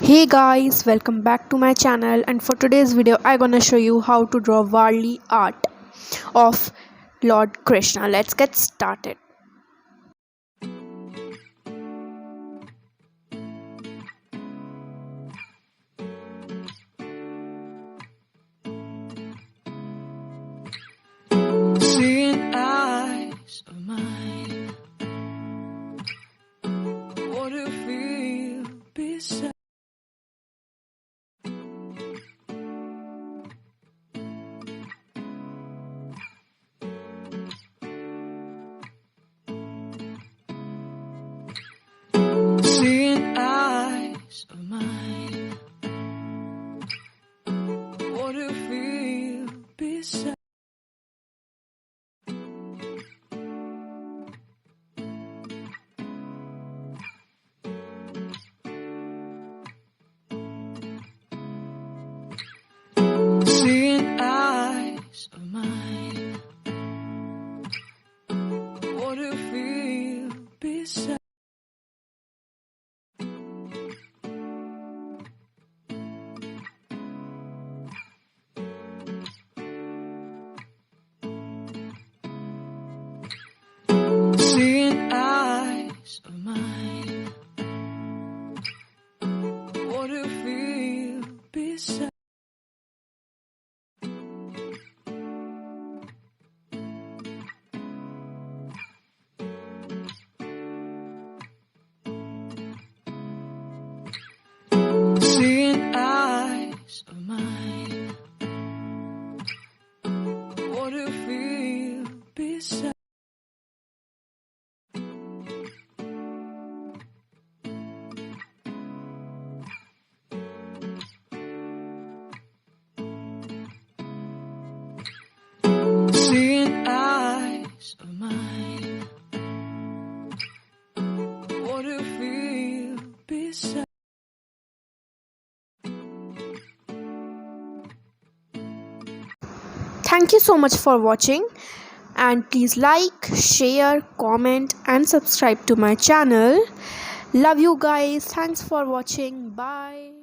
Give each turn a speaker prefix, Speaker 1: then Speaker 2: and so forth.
Speaker 1: Hey guys, welcome back to my channel, and for today's video I'm gonna show you how to draw Warli art of Lord Krishna. Let's get started.
Speaker 2: Seeing eyes of mine, what do you feel beside? Seeing eyes of mine, what do you feel beside? Seeing eyes of mine, what do you feel beside? Seeing eyes of mine, what do you feel beside? Seeing eyes of mine, what do you feel beside? Seeing eyes of mine, what do you feel beside?
Speaker 1: Thank you so much for watching, and please like, share, comment and subscribe to my channel. Love you guys. Thanks for watching. Bye.